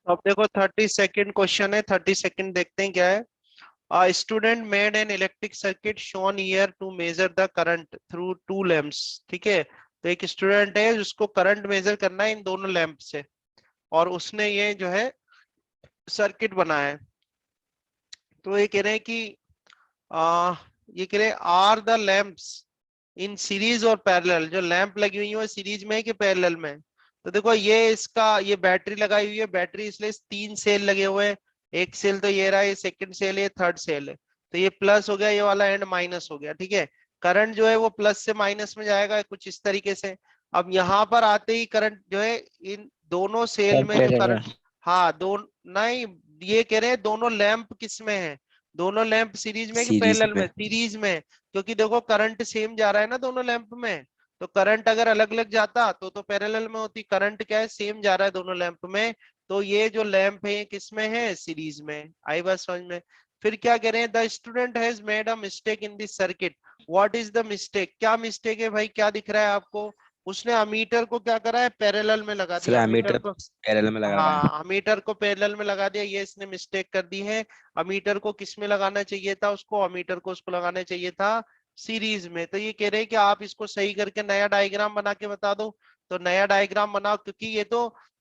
अब देखो 32nd question है। 32nd देखते हैं क्या है। A student made an electric circuit shown here to measure the current through two lamps। ठीक है, तो एक स्टूडेंट है जिसको करंट मेजर करना है इन दोनों लैंप से, और उसने ये जो है सर्किट बनाया है। तो ये कह रहे हैं कि आ, ये कह रहे हैं are the lamps in series और पैरेलल। जो लैंप लगी हुई है वो सीरीज में है कि पैरेलल में है? तो देखो ये इसका ये बैटरी लगाई हुई है, बैटरी इसलिए तीन सेल लगे हुए हैं। एक सेल तो ये रहा, ये सेकंड सेल, ये थर्ड सेल है। तो ये प्लस हो गया, ये वाला एंड माइनस हो गया। ठीक है, करंट जो है वो प्लस से माइनस में जाएगा कुछ इस तरीके से। अब यहाँ पर आते ही करंट जो है इन दोनों सेल सब में जो पैरेलल करंट, हाँ दोनों नहीं, ये कह रहे हैं दोनों लैंप किस में है, दोनों लैंप सीरीज में कि सीरीज पैरेलल में। में? सीरीज में। क्योंकि देखो करंट सेम जा रहा है ना दोनों लैंप में। तो करंट अगर अलग अलग जाता तो पैरेलल में होती। करंट क्या है, सेम जा रहा है दोनों लैंप में। तो ये जो लैंप है ये किस में है, सीरीज में। आई बात समझ में? फिर क्या कह रहे हैं, the student has made a mistake in this circuit. What is the mistake? क्या मिस्टेक है भाई, क्या दिख रहा है आपको? उसने अमीटर को क्या करा है, पैरेलल में लगा सर दिया अमीटर एमीटर को। पैरेलल में लगा हुआ है। हाँ, अमीटर को पैरेलल में लगा दिया, ये इसने मिस्टेक कर दी है। अमीटर को किस में लगाना चाहिए था उसको, अमीटर को उसको लगाना चाहिए था सीरीज में। तो ये कह रहे हैं कि आप इसको सही करके नया डायग्राम बना के बता दो। तो नया डायग्राम बनाओ, क्योंकि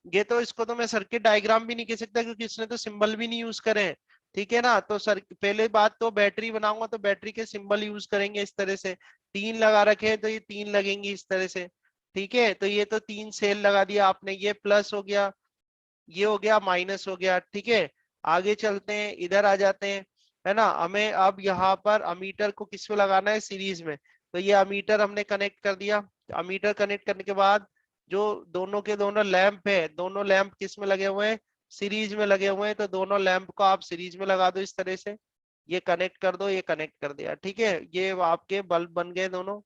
ये तो इसको तो मैं सर्किट डायग्राम भी नहीं कह सकता, क्योंकि इसने तो सिंबल भी नहीं यूज करे हैं। ठीक है ना, तो सर पहले बात तो बैटरी बनाऊंगा तो बैटरी के सिंबल यूज करेंगे इस तरह से। तीन लगा रखे हैं तो ये तीन लगेंगे इस तरह से। ठीक है, तो ये तो तीन सेल लगा दिया आपने, ये प्लस हो गया, ये हो गया माइनस हो गया। ठीक है, आगे चलते हैं, इधर आ जाते हैं, है ना। हमें अब यहाँ पर अमीटर को किस में लगाना है, सीरीज में। तो ये अमीटर हमने कनेक्ट कर दिया। अमीटर कनेक्ट करने के बाद जो दोनों के दोनों लैंप है, दोनों लैंप किस में लगे हुए हैं, सीरीज में लगे हुए हैं। तो दोनों लैंप को आप सीरीज में लगा दो इस तरह से। ये कनेक्ट कर दो, ये कनेक्ट कर दिया। ठीक है, ये आपके बल्ब बन गए दोनों,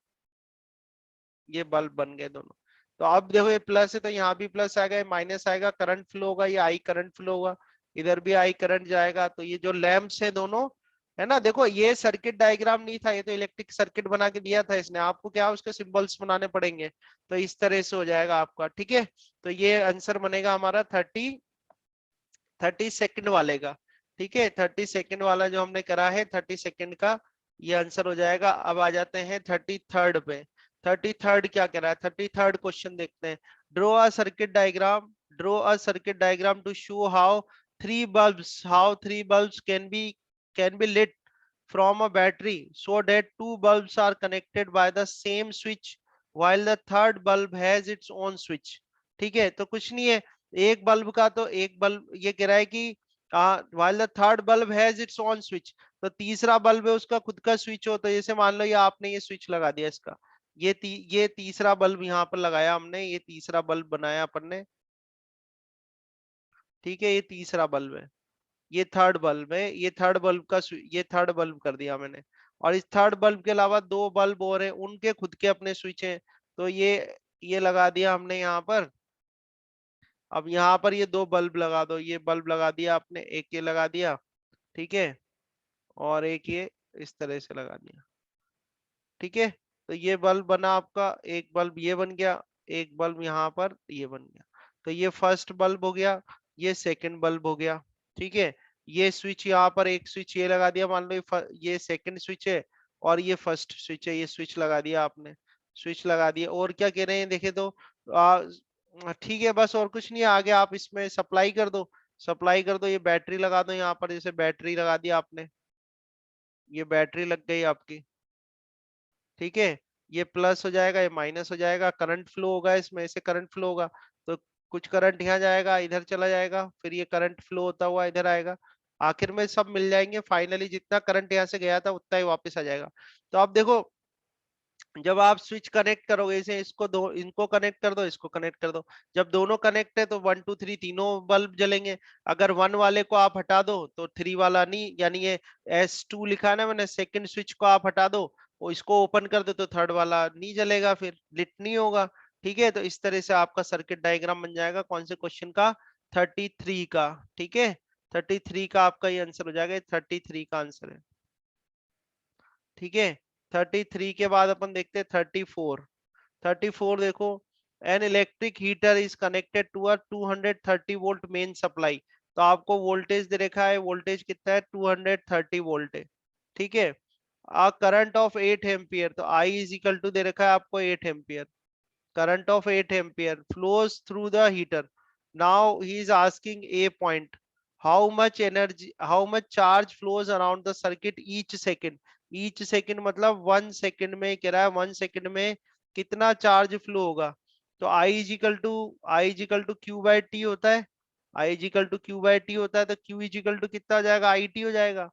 ये बल्ब बन गए दोनों। तो अब देखो ये प्लस है तो यहाँ भी प्लस आएगा, ये माइनस आएगा, करंट फ्लो होगा, ये आई करंट फ्लो होगा, इधर भी आई करंट जाएगा। तो ये जो लैंप्स है दोनों, है ना, देखो ये सर्किट डायग्राम नहीं था, ये तो इलेक्ट्रिक सर्किट बना के दिया था इसने आपको, क्या उसके सिंबल्स बनाने पड़ेंगे। तो इस तरह से हो जाएगा आपका। ठीक है, तो ये आंसर बनेगा हमारा 30 वाले का। ठीक है, 30 वाला जो हमने करा है 30 का, ये आंसर हो जाएगा। अब आ जाते हैं 33 पे। 33 क्या कह रहा है, 33 क्वेश्चन देखते हैं। Draw a circuit diagram, draw a circuit diagram to show how three bulbs can be lit from a battery so that two bulbs are connected by the same switch while the third bulb has its own switch। ठीक है, तो कुछ नहीं है, एक bulb का तो एक बल्ब, ये कह रहा है कि while the third bulb has its own switch, तो तीसरा बल्ब है उसका खुद का स्विच हो। तो जैसे मान लो ये आपने ये स्विच लगा दिया इसका, ये तीसरा बल्ब यहाँ पर लगाया हमने, ये तीसरा बल्ब बनाया अपन ने। ठीक है, ये तीसरा बल्ब है, ये थर्ड बल्ब है, ये थर्ड बल्ब का ये थर्ड बल्ब कर दिया मैंने। और इस थर्ड बल्ब के अलावा दो बल्ब और हैं, उनके खुद के अपने स्विच हैं। तो ये लगा दिया हमने यहाँ पर। अब यहाँ पर ये दो बल्ब लगा दो, ये बल्ब लगा दिया आपने, एक ये लगा दिया। ठीक है, और एक ये इस तरह से लगा दिया। ठीक है, तो ये बल्ब बना आपका, एक बल्ब ये बन गया, एक बल्ब यहाँ पर ये बन गया। तो ये फर्स्ट बल्ब हो गया, ये सेकंड बल्ब हो गया। ठीक है, ये स्विच यहाँ पर एक स्विच ये लगा दिया, मान लो ये सेकंड स्विच है और ये फर्स्ट स्विच है, ये स्विच लगा दिया आपने, स्विच लगा दिया। और क्या कह रहे हैं देखे तो ठीक है, बस और कुछ नहीं है। आगे आप इसमें सप्लाई कर दो, सप्लाई कर दो, ये बैटरी लगा दो यहाँ पर, जैसे बैटरी लगा दिया आपने, ये बैटरी लग गई आपकी। ठीक है, ये प्लस हो जाएगा, ये माइनस हो जाएगा, करंट फ्लो होगा इसमें, ऐसे करंट फ्लो होगा। तो कुछ करंट यहाँ जाएगा, इधर चला जाएगा, फिर ये करंट फ्लो होता हुआ इधर आएगा, आखिर में सब मिल जाएंगे। फाइनली जितना करंट यहाँ से गया था उतना ही वापस आ जाएगा। तो आप देखो, जब आप स्विच कनेक्ट करोगे, इसे इसको दो, इनको कनेक्ट कर दो, इसको कनेक्ट कर दो, जब दोनों कनेक्ट है तो 1 2 3 तीनों बल्ब जलेंगे। अगर वन वाले को आप हटा दो तो थ्री वाला नहीं, यानी ये S2 लिखा है ना मैंने, सेकंड स्विच को आप हटा दो, वो इसको ओपन कर दो तो थर्ड वाला नहीं जलेगा, फिर लिट नहीं होगा। ठीक है, तो इस तरह से आपका सर्किट डायग्राम बन जाएगा, कौन से क्वेश्चन का, 33 का। ठीक है, 33 का आपका ये आंसर हो जाएगा, 33 का आंसर है। ठीक है, 33 के बाद अपन देखते हैं 34। 34 देखो, an electric heater is connected to a 230 volt main supply. तो आपको वोल्टेज दे रखा है, वोल्टेज कितना है 230 वोल्ट है, ठीक है। आ करंट ऑफ 8 एम्पियर, तो आई इज इक्वल टू दे रखा है आपको 8 ampere, current of 8 ampere flows through the heater. Now he is asking a point, how much energy, how much charge flows around the circuit each second. each second मतलब 1 second में कह रहा है 1 second में कितना चार्ज फ्लो होगा। तो I is equal to Q by T होता है, I is equal to Q by T होता है, तो Q इज इक्वल टू कितना हो जाएगा, आई टी हो जाएगा।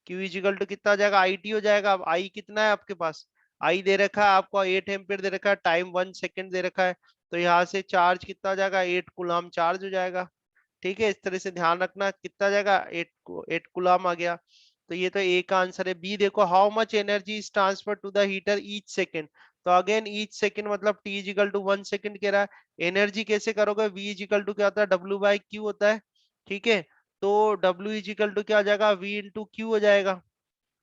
क्यू इजिकल टू कितना हो जाएगा, आई टी हो जाएगा। अब आई कितना है आपके पास, आई दे रखा है आपको 8 एम्पियर दे रखा है, टाइम 1 सेकंड दे रखा है, तो यहाँ से चार्ज कितना हो जाएगा 8 कूलम चार्ज हो जाएगा। ठीक है, इस तरह से ध्यान रखना कितना आ जाएगा 8 कूलम आ गया। तो ये तो ए का आंसर है। बी देखो, how much energy is transfer to the heater each second. तो अगेन ईच सेकंड मतलब टी इजिकल टू 1 सेकंड कह रहा है। एनर्जी कैसे करोगे, वी इजिकल टू क्या होता है, डब्ल्यू बाई क्यू होता है, ठीक है। तो W इजिकल टू क्या हो जाएगा, V इंटू क्यू हो जाएगा,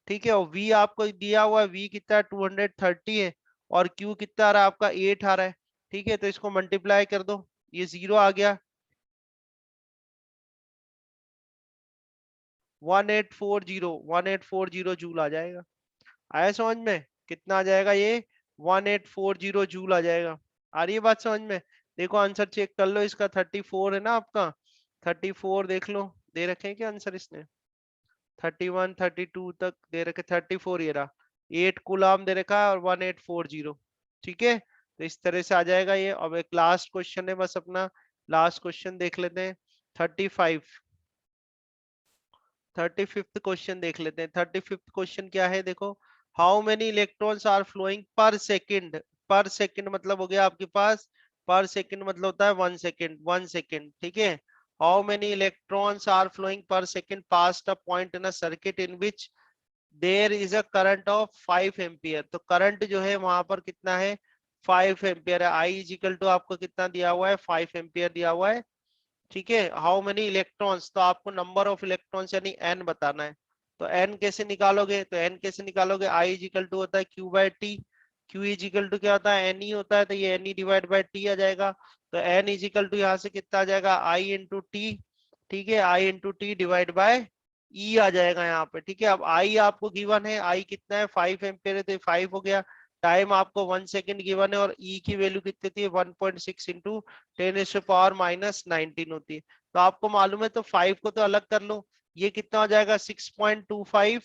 ठीक है। और V आपको दिया हुआ है, V कितना है 230 है, और Q कितना आ रहा है आपका 8 आ रहा है, ठीक है। तो इसको मल्टीप्लाई कर दो, ये 0 आ गया, 1840 जूल आ जाएगा। आया समझ में, कितना आ जाएगा ये 1840 जूल आ जाएगा। आ रही है बात समझ में। देखो आंसर चेक कर लो इसका, 34 है ना आपका, 34 देख लो, दे रखे हैं क्या आंसर इसने, 31 32 तक दे रखे, 34 ये रहा, 8 कूलम दे रखा है और 1840, ठीक है। तो इस तरह से आ जाएगा ये। अब एक लास्ट क्वेश्चन है बस अपना, लास्ट क्वेश्चन देख लेते हैं, 35 35th क्वेश्चन देख लेते हैं। 35th क्वेश्चन क्या है देखो, how many electrons are flowing per second. Per second मतलब हो गया आपके पास, पर सेकेंड मतलब होता है 1 सेकेंड, 1 सेकेंड, ठीक है। How many electrons are flowing per second past a point in a circuit in which there is a current of 5 ampere. तो करंट जो है वहां पर कितना है 5 एम्पियर है। आई इज इक्वल टू आपको कितना दिया हुआ है 5 एम्पियर दिया हुआ है, ठीक है। हाउ मेनी इलेक्ट्रॉन्स, तो आपको नंबर ऑफ इलेक्ट्रॉन्स यानी एन बताना है। तो एन कैसे निकालोगे, तो एन कैसे निकालोगे, आई इज इक्वल टू होता है Q by T, Q is equal to क्या होता है एन ई होता है, तो ये N E divide by T आ जाएगा। तो एन इज इक्वल टू यहाँ से कितना आ जाएगा आई इंटू टी, ठीक है, आई इंटू टी डिवाइड बाय ई आ जाएगा यहाँ पे, ठीक है। अब आई आपको गिवन है, आई कितना है 5 एम्पियर है, तो 5 हो गया। टाइम आपको 1 सेकंड गिवन है, और ई की वैल्यू कितनी थी 1.6 इंटू 10⁻19 होती है। तो आपको मालूम है, तो 5 को तो अलग कर लो, ये कितना हो जाएगा 6.25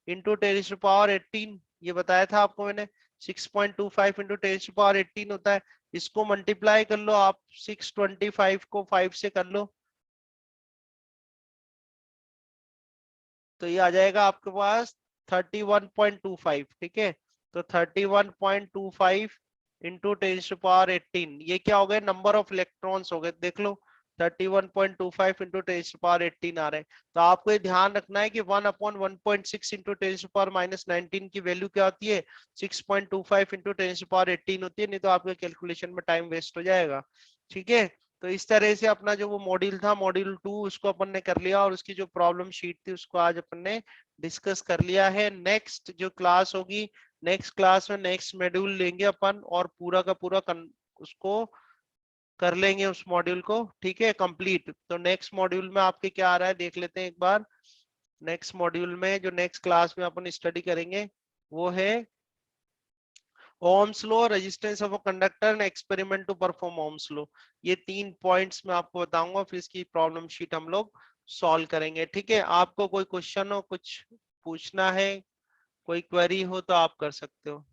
इंटू 10⁻18, ये बताया था आपको मैंने, 6.25 इंटू 10⁻18 होता है। इसको मल्टीप्लाई कर लो आप, 625 को 5 से कर लो, तो ये आ जाएगा आपके पास 31.25, ठीक है। तो 31.25 इंटू 10⁻18, ये क्या हो गए नंबर ऑफ इलेक्ट्रॉन्स हो गए, देख लो 31.25 इंटू 10⁻18 आ रहे हैं। तो आपको ये ध्यान रखना है कि 1/1.6 इंटू 10⁻19 की वैल्यू क्या होती है 6.25 इंटू 10⁻18 होती है, नहीं तो आपके कैलकुलेशन में टाइम वेस्ट हो जाएगा, ठीक है। तो इस तरह से अपना जो वो मॉड्यूल था मॉड्यूल 2 उसको अपन ने कर लिया, और उसकी जो प्रॉब्लम शीट थी उसको आज अपन ने डिस्कस कर लिया है। नेक्स्ट जो क्लास होगी, नेक्स्ट क्लास में नेक्स्ट मॉड्यूल लेंगे अपन, और पूरा का पूरा उसको कर लेंगे उस मॉड्यूल को, ठीक है, कंप्लीट। तो नेक्स्ट मॉड्यूल में आपके क्या आ रहा है देख लेते हैं एक बार। नेक्स्ट मॉड्यूल में जो नेक्स्ट क्लास में अपन स्टडी करेंगे वो है Ohm's law, resistance of a conductor and experiment to perform Ohm's law. ये 3 पॉइंट्स मैं आपको बताऊंगा, फिर इसकी प्रॉब्लम शीट हम लोग सॉल्व करेंगे, ठीक है। आपको कोई क्वेश्चन हो, कुछ पूछना है, कोई क्वेरी हो तो आप कर सकते हो।